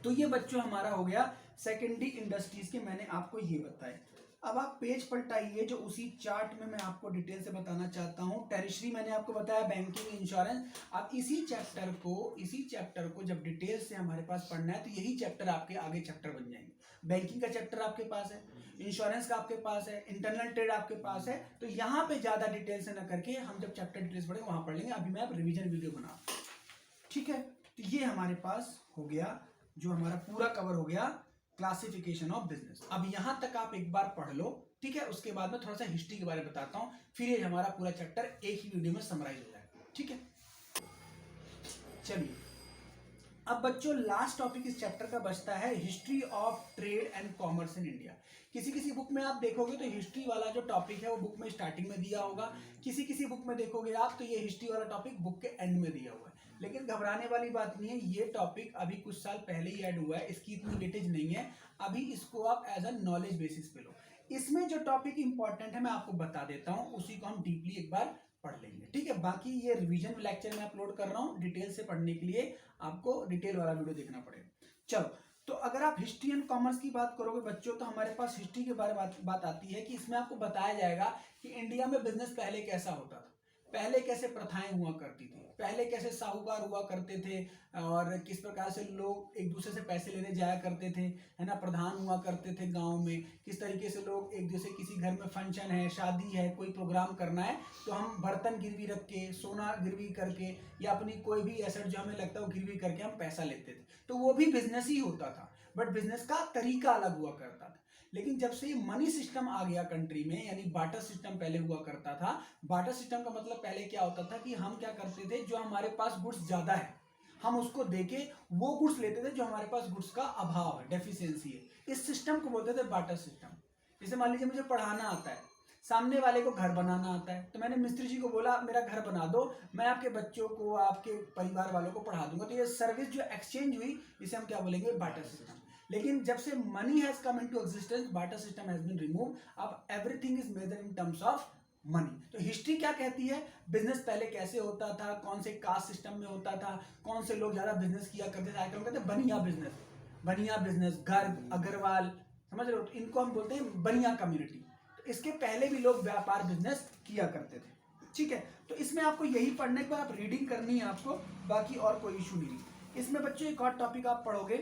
तो ये बच्चों हमारा हो गया सेकेंडरी इंडस्ट्रीज के, मैंने आपको ये बताया। अब आप पेज पलटाइए जो उसी चार्ट में मैं आपको डिटेल से बताना चाहता हूँ। टेरिशरी मैंने आपको बताया, बैंकिंग, इंश्योरेंस। अब इसी चैप्टर को जब डिटेल से हमारे पास पढ़ना है तो यही चैप्टर आपके आगे चैप्टर बन जाएंगे। बैंकिंग का चैप्टर आपके पास है, इंश्योरेंस का आपके पास है, इंटरनल ट्रेड आपके पास है। तो यहाँ पे ज्यादा डिटेल से ना करके हम जब चैप्टर डिटेल्स पढ़ेंगे वहां पढ़ लेंगे। अभी मैं आप रिविजन वीडियो बना, ठीक है। तो ये हमारे पास हो गया, जो हमारा पूरा कवर हो गया क्लासिफिकेशन ऑफ बिजनेस। अब यहां तक आप एक बार पढ़ लो, ठीक है। उसके बाद में थोड़ा सा हिस्ट्री के बारे में बताता हूं, फिर ये हमारा पूरा चैप्टर एक ही वीडियो में समराइज हो जाएगा, ठीक है। चलिए, अब बच्चों लास्ट टॉपिक इस चैप्टर का बचता है history of trade and commerce in India. किसी बुक में आप देखोगे तो हिस्ट्री वाला जो टॉपिक है वो बुक में स्टार्टिंग में दिया होगा, किसी बुक में देखोगे आप तो ये हिस्ट्री वाला टॉपिक बुक के एंड में दिया हुआ है। लेकिन घबराने वाली बात नहीं है, ये टॉपिक अभी कुछ साल पहले ही ऐड हुआ है, इसकी इतनी वेटेज नहीं है। अभी इसको आप एज अ नॉलेज बेसिस पे लो। इसमें जो टॉपिक इंपॉर्टेंट है मैं आपको बता देता हूँ, उसी को हम डीपली एक बार पढ़ लेंगे, ठीक है। बाकी ये रिवीजन लेक्चर में अपलोड कर रहा हूँ, डिटेल से पढ़ने के लिए आपको डिटेल वाला वीडियो देखना पड़ेगा। चलो, तो अगर आप हिस्ट्री एंड कॉमर्स की बात करोगे बच्चों, तो हमारे पास हिस्ट्री के बारे में बात आती है कि इसमें आपको बताया जाएगा कि इंडिया में बिजनेस पहले कैसा होता था, पहले कैसे प्रथाएं हुआ करती थी, पहले कैसे साहूकार हुआ करते थे, और किस प्रकार से लोग एक दूसरे से पैसे लेने जाया करते थे, है ना। प्रधान हुआ करते थे गांव में, किस तरीके से लोग एक दूसरे, किसी घर में फंक्शन है, शादी है, कोई प्रोग्राम करना है तो हम बर्तन गिरवी रख के, सोना गिरवी करके, या अपनी कोई भी एसेट जो हमें लगता है वो गिरवी करके हम पैसा लेते थे। तो वो भी बिजनेस ही होता था, बट बिजनेस का तरीका अलग हुआ करता था। लेकिन जब से मनी सिस्टम आ गया कंट्री में, यानी बार्टर सिस्टम पहले हुआ करता था। बार्टर सिस्टम का मतलब पहले क्या होता था कि हम क्या करते थे, जो हमारे पास गुड्स ज्यादा है हम उसको देके वो गुड्स लेते थे जो हमारे पास गुड्स का अभाव है, डेफिशिएंसी है। इस सिस्टम को बोलते थे बार्टर सिस्टम। जैसे मान लीजिए मुझे पढ़ाना आता है, सामने वाले को घर बनाना आता है, तो मैंने मिस्त्री जी को बोला मेरा घर बना दो, मैं आपके बच्चों को, आपके परिवार वालों को पढ़ा दूंगा। तो ये सर्विस जो एक्सचेंज हुई, इसे हम क्या बोलेंगे, बार्टर सिस्टम। लेकिन जब से money has come into existence, barter system has been remove. अब everything is measured in terms of money. तो हिस्ट्री क्या कहती है, बिजनेस पहले कैसे होता था, कौन से कास्ट सिस्टम में होता था, कौन से लोग ज्यादा बिजनेस किया करते थे। आजकल कहते हैं बनिया बिजनेस, गर्ग, अग्रवाल, समझ रहे हो, तो इनको हम बोलते हैं बनिया कम्युनिटी। तो इसके पहले भी लोग व्यापार बिजनेस किया करते थे, ठीक है। तो इसमें आपको यही पढ़ने के बाद आप रीडिंग करनी है आपको, बाकी और कोई इशू नहीं। इसमें बच्चों एक और टॉपिक आप पढ़ोगे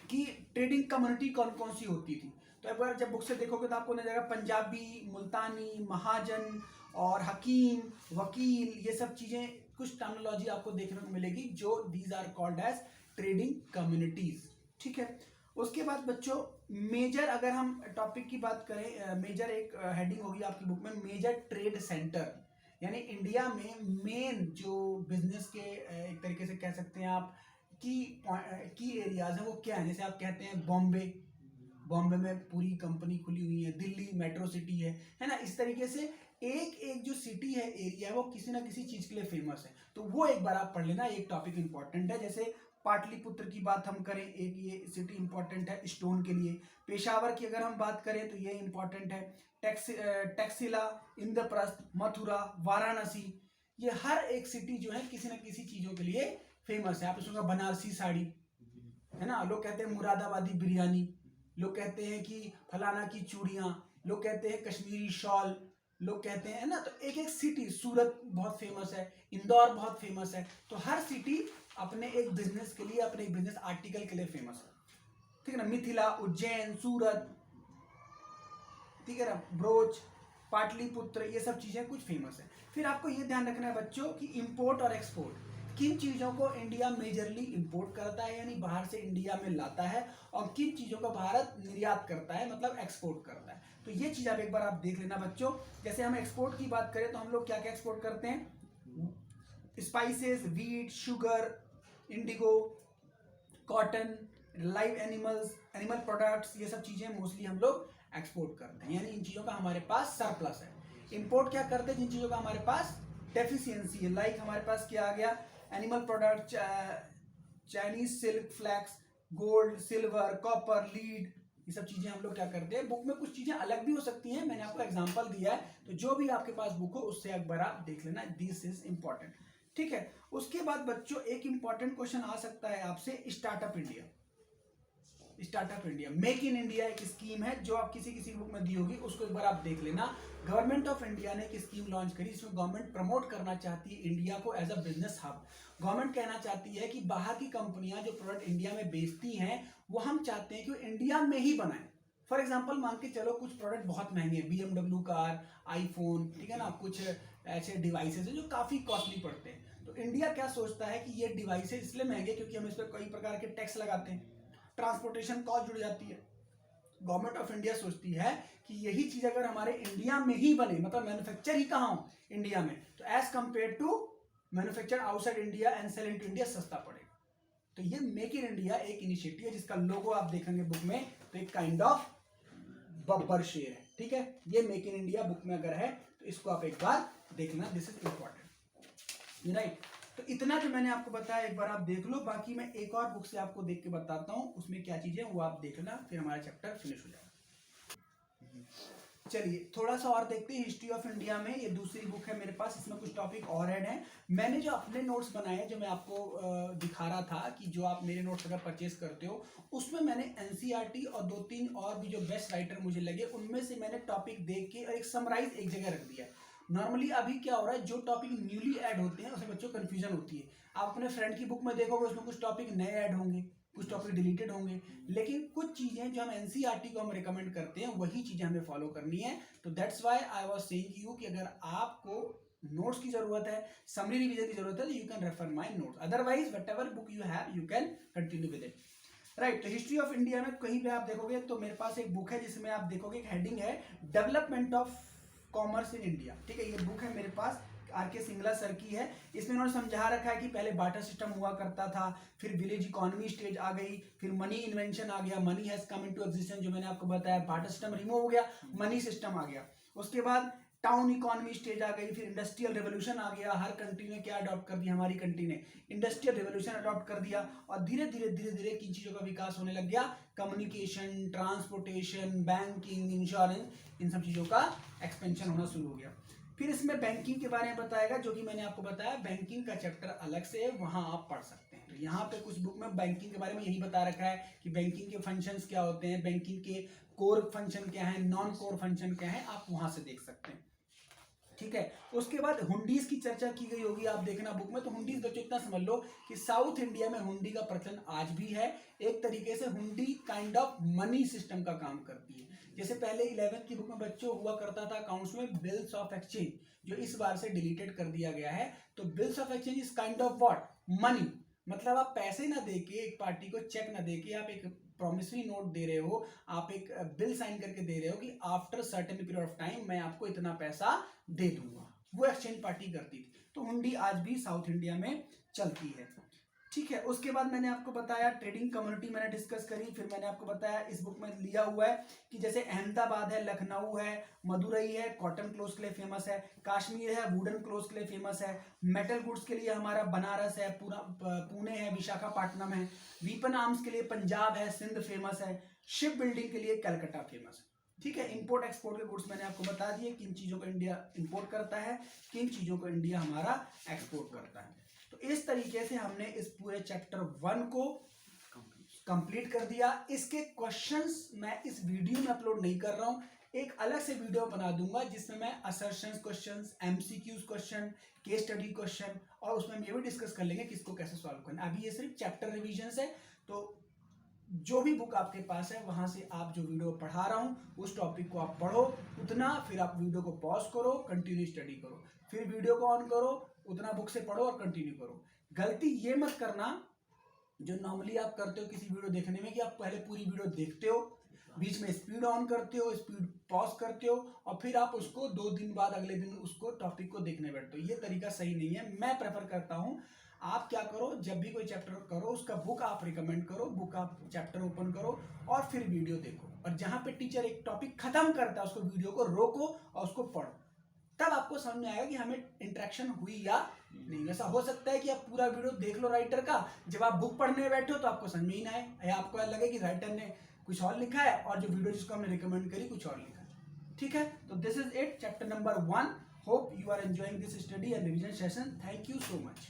कि ट्रेडिंग कम्युनिटी कौन कौन सी होती थी। तो एक बार जब बुक से देखोगे तो आपको नजर आएगा पंजाबी, मुल्तानी, महाजन और हकीम, वकील, ये सब चीजें, कुछ टर्मिनोलॉजी आपको देखने को मिलेगी जो these are called as trading communities, ठीक है। उसके बाद बच्चों मेजर, अगर हम टॉपिक की बात करें, मेजर एक हेडिंग होगी आपकी बुक में, मेजर ट्रेड सेंटर। यानी इंडिया में मेन जो बिजनेस के एक तरीके से कह सकते हैं आप की एरियाज है वो क्या है। जैसे आप कहते हैं बॉम्बे में पूरी कंपनी खुली हुई है, दिल्ली मेट्रो सिटी है ना। इस तरीके से एक जो सिटी है, एरिया है, वो किसी ना किसी चीज के लिए फेमस है। तो वो एक बार आप पढ़ लेना, एक टॉपिक इंपॉर्टेंट है। जैसे पाटलिपुत्र की बात हम करें, एक ये सिटी इंपॉर्टेंट है स्टोन के लिए। पेशावर की अगर हम बात करें तो ये इंपॉर्टेंट है। टैक्सिला, इंद्रप्रस्थ, मथुरा, वाराणसी, ये हर एक सिटी जो है किसी ना किसी चीजों के लिए फेमस है। आप सुना बनारसी साड़ी, है ना, लोग कहते हैं मुरादाबादी बिरयानी, लोग कहते हैं कि फलाना की चूड़ियाँ, लोग कहते हैं कश्मीरी शॉल, लोग कहते हैं ना। तो एक एक सिटी, सूरत बहुत फेमस है, इंदौर बहुत फेमस है। तो हर सिटी अपने एक बिजनेस के लिए, अपने एक बिजनेस आर्टिकल के लिए फेमस है, ठीक है ना। मिथिला, उज्जैन, सूरत, ठीक है ना, ब्रोच, पाटलिपुत्र, ये सब चीजें कुछ फेमस है। फिर आपको ये ध्यान रखना है बच्चों कि इंपोर्ट और एक्सपोर्ट, किन चीजों को इंडिया मेजरली इंपोर्ट करता है यानी बाहर से इंडिया में लाता है, और किन चीजों को भारत निर्यात करता है मतलब एक्सपोर्ट करता है। तो ये चीज आप एक बार आप देख लेना बच्चों। जैसे हम एक्सपोर्ट की बात करें तो हम लोग क्या क्या एक्सपोर्ट करते हैं, spices, wheat, sugar, Indigo, cotton, live animals, animal products, ये सब चीजें मोस्टली हम लोग एक्सपोर्ट करते हैं, यानी इन चीजों का हमारे पास सरप्लस है। इंपोर्ट क्या करते हैं, जिन चीजों का हमारे पास डेफिशिएंसी है, लाइक हमारे पास क्या आ गया, animal product, Chinese silk, flax, gold, silver, copper, lead, ये सब चीजें हम लोग क्या करते हैं। बुक में कुछ चीजें अलग भी हो सकती हैं, मैंने आपको एग्जांपल दिया है, तो जो भी आपके पास बुक हो उससे एक बार आप देख लेना, दिस इज इंपॉर्टेंट, ठीक है। उसके बाद बच्चों एक इंपॉर्टेंट क्वेश्चन आ सकता है आपसे, startup India. Startup India, make in India एक स्कीम है जो आप किसी बुक में दी होगी, उसको एक बार आप देख लेना। गवर्नमेंट ऑफ इंडिया ने एक स्कीम लॉन्च करी, इसमें गवर्नमेंट प्रमोट करना चाहती है इंडिया को as a business hub. Government कहना चाहती है कि बाहर की कंपनियां जो प्रोडक्ट इंडिया में बेचती हैं वो हम चाहते हैं कि वो इंडिया में ही बनाएं। फॉर एग्जाम्पल मान के चलो कुछ प्रोडक्ट बहुत महंगे हैं, BMW कार, आईफोन, ठीक है ना, कुछ ऐसे डिवाइसेज हैं जो काफी कॉस्टली पड़ते हैं। तो इंडिया क्या सोचता है कि ये डिवाइसेज इसलिए महंगे क्योंकि हम इस पर कई प्रकार के टैक्स लगाते हैं, ट्रांसपोर्टेशन कॉस्ट जुड़ जाती है। गवर्नमेंट ऑफ इंडिया सोचती है कि यही चीज अगर हमारे इंडिया में ही बने, मतलब मैन्युफैक्चर ही कहाँ हो, इंडिया में, तो as compare to manufacture outside India and sell in to India सस्ता पड़ेगा। तो ये मेक इन इंडिया एक इनिशिएटिव है जिसका लोगो आप देखेंगे बुक में, तो एक काइंड ऑफ बब्बर शेर है, ठीक है। ये मेक इन इंडिया बुक में अगर है तो इसको आप एक बार देखना, दिस इज इंपॉर्टेंट, राइट। तो इतना जो मैंने आपको बताया एक बार आप देख लो, बाकी मैं एक और बुक से आपको देख के बताता हूं उसमें क्या चीजें वो आप देखना, फिर हमारा चैप्टर फिनिश हो जाएगा। चलिए थोड़ा सा और देखते हैं हिस्ट्री ऑफ इंडिया में, ये दूसरी बुक है मेरे पास, इसमें कुछ टॉपिक और ऐड हैं। मैंने जो अपने नोट्स बनाए जो मैं आपको दिखा रहा था कि जो आप मेरे नोट्स अगर परचेज करते हो उसमें मैंने एनसीईआरटी और 2-3 और भी जो बेस्ट राइटर मुझे लगे उनमें से मैंने टॉपिक देख के और एक समराइज एक जगह रख दिया। नॉर्मली अभी क्या हो रहा है, जो टॉपिक न्यूली ऐड होते हैं उसमें बच्चों कंफ्यूजन होती है। आप अपने फ्रेंड की बुक में देखोगे उसमें कुछ टॉपिक नए ऐड होंगे, कुछ टॉपिक डिलीटेड होंगे, लेकिन कुछ चीजें जो हम एनसीईआरटी को हम रिकमेंड करते हैं वही चीजें हमें फॉलो करनी है। तो that's why I was saying you कि अगर आपको नोट्स की जरूरत है, समरी रिवीजन की जरूरत है, तो you can refer my notes, otherwise whatever book you have you can continue with it, right. तो हिस्ट्री ऑफ इंडिया में कहीं पे आप देखोगे तो मेरे पास एक बुक है जिसमें आप देखोगे एक हेडिंग है development of commerce in India, ठीक है। ये बुक है मेरे पास, आर.के. सिंगला सर की है। इसमें उन्होंने समझा रखा है कि पहले बार्टर सिस्टम हुआ करता था, फिर विलेज इकोनॉमी स्टेज आ गई, फिर मनी इन्वेंशन आ गया, money has come into existence, जो मैंने आपको बताया, बार्टर सिस्टम रिमूव हो गया, मनी सिस्टम आ गया। उसके बाद टाउन इकोनॉमी स्टेज आ गई, फिर इंडस्ट्रियल रेवोल्यूशन आ गया, हर कंट्री ने क्या अडॉप्ट कर दिया, हमारी कंट्री ने इंडस्ट्रियल रेवोल्यूशन अडॉप्ट कर दिया, और धीरे धीरे किन चीजों का विकास होने लग गया, कम्युनिकेशन, ट्रांसपोर्टेशन, बैंकिंग, इंश्योरेंस, इन सब चीजों का एक्सपेंशन होना शुरू हो गया। फिर इसमें बैंकिंग के बारे में बताएगा, जो कि मैंने आपको बताया बैंकिंग का चैप्टर अलग से है, वहां आप पढ़ सकते हैं। तो यहाँ पे कुछ बुक में बैंकिंग के बारे में यही बता रखा है कि बैंकिंग के फंक्शंस क्या होते हैं, बैंकिंग के कोर फंक्शन क्या है, नॉन कोर फंक्शन क्या है, आप वहां से देख सकते हैं, ठीक है। उसके बाद हुंडीज की चर्चा की गई होगी, आप देखना बुक में। तो हुंडीज बच्चों इतना समझ लो कि साउथ इंडिया में हुंडी का प्रचलन आज भी है। एक तरीके से हुंडी काइंड ऑफ मनी सिस्टम का काम करती है। जैसे पहले 11th की बुक में बच्चों हुआ करता था अकाउंट्स में बिल्स ऑफ एक्सचेंज, जो इस बार से डिलीटेड कर दिया गया है। तो bills of exchange is kind of what, money, मतलब आप पैसे ना देके, एक पार्टी को चेक ना देके, आप एक प्रॉमिसरी नोट दे रहे हो, आप एक बिल साइन करके दे रहे हो कि after certain period of time मैं आपको इतना पैसा दे दूंगा, वो एक्सचेंज पार्टी करती थी। तो हुंडी आज भी साउथ इंडिया में चलती है, ठीक है। उसके बाद मैंने आपको बताया ट्रेडिंग कम्युनिटी मैंने डिस्कस करी। फिर मैंने आपको बताया इस बुक में लिया हुआ है कि जैसे अहमदाबाद है, लखनऊ है, मदुरई है, कॉटन क्लोथ के लिए फेमस है, कश्मीर है, वुडन क्लोथ के लिए फेमस है, मेटल गुड्स के लिए हमारा बनारस है, पुणे है, विशाखापट्टनम है, वीपन आर्म्स के लिए पंजाब है, सिंध फेमस है, शिप बिल्डिंग के लिए कलकत्ता फेमस है, ठीक है। इंपोर्ट एक्सपोर्ट के गुड्स मैंने आपको बता दिए, किन चीजों को इंडिया इंपोर्ट करता है, किन चीजों को इंडिया हमारा एक्सपोर्ट करता है। तो इस तरीके से हमने इस पूरे चैप्टर 1 को कंप्लीट कर दिया। इसके क्वेश्चंस मैं इस वीडियो में अपलोड नहीं कर रहा हूं, एक अलग से वीडियो बना दूंगा जिसमें मैं assertions questions, MCQs question, case study question, और उसमें हम ये भी डिस्कस कर लेंगे कि इसको कैसे सॉल्व करना। अभी ये सिर्फ चैप्टर रिविजन्स है, तो जो भी बुक आपके पास है वहां से आप जो वीडियो पढ़ा रहा हूं उस टॉपिक को आप पढ़ो उतना, फिर आप वीडियो को पॉज करो, कंटिन्यू स्टडी करो, फिर वीडियो को ऑन करो, उतना बुक से पढ़ो और कंटिन्यू करो। गलती ये मत करना जो नॉर्मली आप करते हो किसी वीडियो देखने में, कि आप पहले पूरी वीडियो देखते हो, बीच में स्पीड ऑन करते हो, स्पीड पॉज करते हो, और फिर आप उसको 2 दिन बाद अगले दिन उसको टॉपिक को देखने बैठते हो। ये तरीका सही नहीं है। मैं प्रेफर करता हूं आप क्या करो, जब भी कोई चैप्टर करो उसका बुक आप रिकमेंड करो, बुक आप चैप्टर ओपन करो और फिर वीडियो देखो, और जहां पे टीचर एक टॉपिक खत्म करता है उसको वीडियो को रोको और उसको पढ़ो, तब आपको समझ में आएगा कि हमें इंटरेक्शन हुई या नहीं। ऐसा हो सकता है कि आप पूरा वीडियो देख लो राइटर का, जब आप बुक पढ़ने में बैठो तो आपको समझ में ही ना आए, या आपको लगे कि राइटर ने कुछ और लिखा है और जो वीडियो जिसको हमने रिकमेंड करी कुछ और लिखा है। ठीक है, तो this is it, chapter number 1। Hope you are enjoying this study and revision session. Thank you so much.